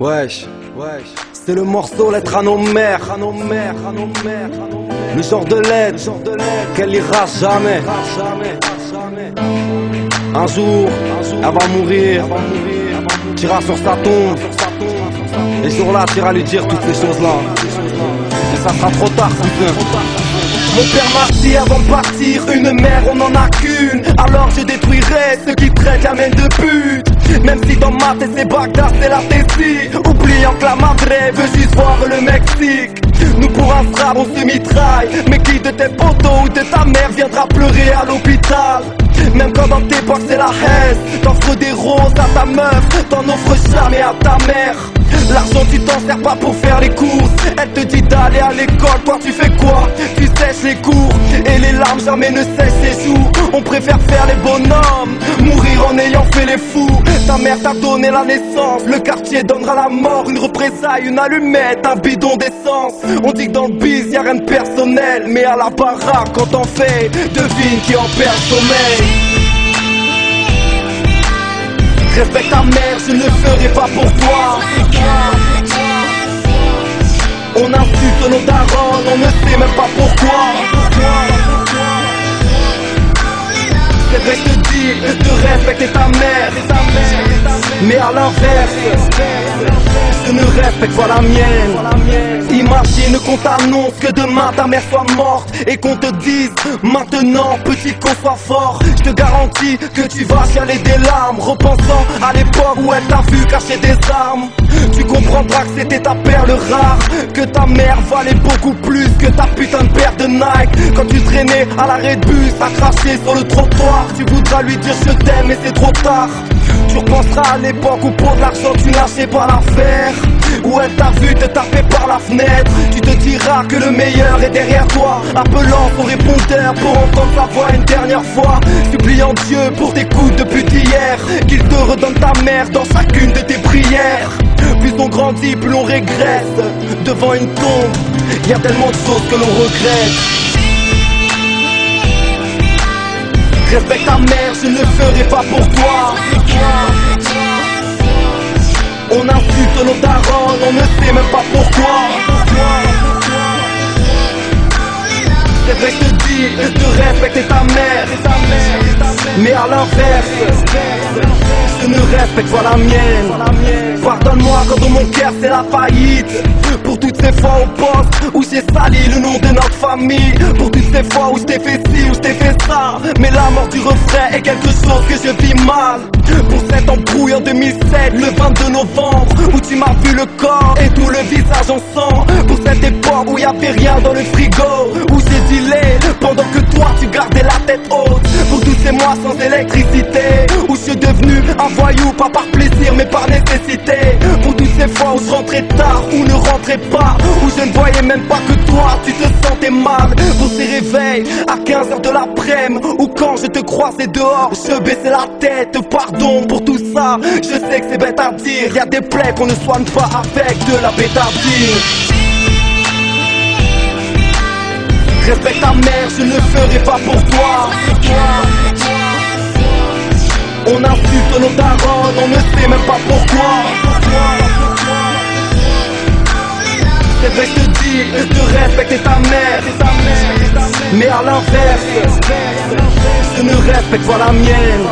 Wesh, c'est le morceau Lettre à nos mères, le genre de lettre qu'elle lira jamais. Un jour, elle va mourir, t'iras sur sa tombe, et ce jour-là, t'iras lui dire toutes ces choses-là. Et ça sera trop tard, cousin. Mon père m'a dit avant de partir, une mère on en a qu'une. Alors je détruirai ceux qui traitent la main de pute. Même si dans ma tête c'est Bagdad, c'est la Tessie. Oubliant que la madre veut juste voir le Mexique. Nous pour un frère on se mitraille. Mais qui de tes potos ou de ta mère viendra pleurer à l'hôpital? Même quand dans tes poches c'est la haine, t'offres des roses à ta meuf, t'en offres jamais à ta mère. L'argent tu t'en sers pas pour faire les courses. Elle te dit d'aller à l'école, toi tu fais quoi? Tu sèches les cours et les larmes jamais ne sèchent ses joues. On préfère faire les bonhommes, mourir en ayant fait les fous. Ta mère t'a donné la naissance, le quartier donnera la mort. Une représaille, une allumette, un bidon d'essence. On dit que dans le biz y'a rien de personnel, mais à la baraque quand on fait, devine qui en perd le sommeil. Respecte ta mère, je ne le ferai pas pour toi. On insulte nos darons, on ne sait même pas pourquoi. C'est vrai que je te dis de respecter ta mère, mais à l'inverse, je ne respecte pas la mienne. Imagine qu'on t'annonce que demain ta mère soit morte et qu'on te dise maintenant petit qu'on soit fort. Je te garantis que tu vas chialer des larmes, repensant à l'époque où elle t'a vu cacher des armes. Tu comprendras que c'était ta perle rare, que ta mère valait beaucoup plus que ta putain de paire de Nike. Quand tu traînais à l'arrêt de bus à cracher sur le trottoir, tu voudras lui dire je t'aime mais c'est trop tard. Tu repenseras à l'époque où pour de l'argent tu lâchais pas l'affaire, où elle t'a vu te taper par la fenêtre. Tu te diras que le meilleur est derrière toi, appelant son répondeur pour entendre sa voix une dernière fois, suppliant Dieu pour tes coups depuis hier, qu'il te redonne ta mère dans chacune de tes prières. Plus on grandit, plus on régresse. Devant une tombe, y a tellement de choses que l'on regrette. Respecte ta mère, je ne le ferai pas pour toi. On insulte nos darons, on ne sait même pas pourquoi. C'est vrai que je te dis de respecter ta mère, mais à l'inverse, je ne respecte pas la mienne. Pardonne-moi quand dans mon cœur c'est la faillite. Pour toutes ces fois au poste où j'ai sali le nom de notre famille. Pour toutes ces fois où je t'ai fait ci, où je t'ai fait ça. Mais la mort du refrain est quelque chose que je vis mal. Pour cette embrouille en 2007, le 22 novembre, où tu m'as vu le corps et tout le visage en sang. Pour cette époque où y'avait rien dans le frigo, où j'ai dealé pendant que toi tu gardais la tête haute. Pour tous ces mois sans électricité, où je suis devenu un voyou, pas par plaisir mais par nécessité. Pour toutes ces fois où je rentrais tard ou ne rentrais pas, où je ne voyais même pas que toi tu te sentais mal. Pour ces réveils à 15h de l'après-midi, ou quand je te croisais dehors, je baissais la tête. Pardon pour tout ça, je sais que c'est bête à dire. Y'a des plaies qu'on ne soigne pas avec de la bétardine. Respecte ta mère, je ne le ferai pas pour toi. On insulte nos darons, on ne sait même pas pourquoi. C'est vrai que je te dis de respecter ta mère, mais à l'inverse, je ne respecte pas la mienne.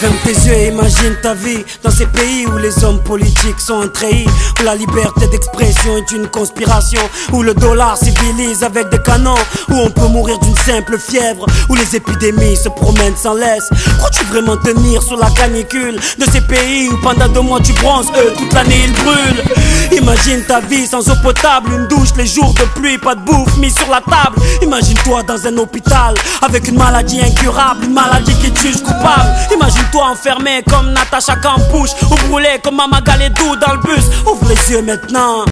Ferme tes yeux et imagine ta vie dans ces pays où les hommes politiques sont un treillis, où la liberté d'expression est une conspiration, où le dollar civilise avec des canons, où on peut mourir d'une simple fièvre, où les épidémies se promènent sans laisse. Crois-tu vraiment tenir sur la canicule de ces pays où pendant 2 mois tu bronzes, toute l'année ils brûlent? Imagine ta vie sans eau potable, une douche les jours de pluie, pas de bouffe mise sur la table. Imagine-toi dans un hôpital avec une maladie incurable, une maladie qui te juge coupable. Imagine-toi enfermé comme Natacha Campouche, ou brûlé comme Mama Galedou dans le bus. Ouvre les yeux maintenant.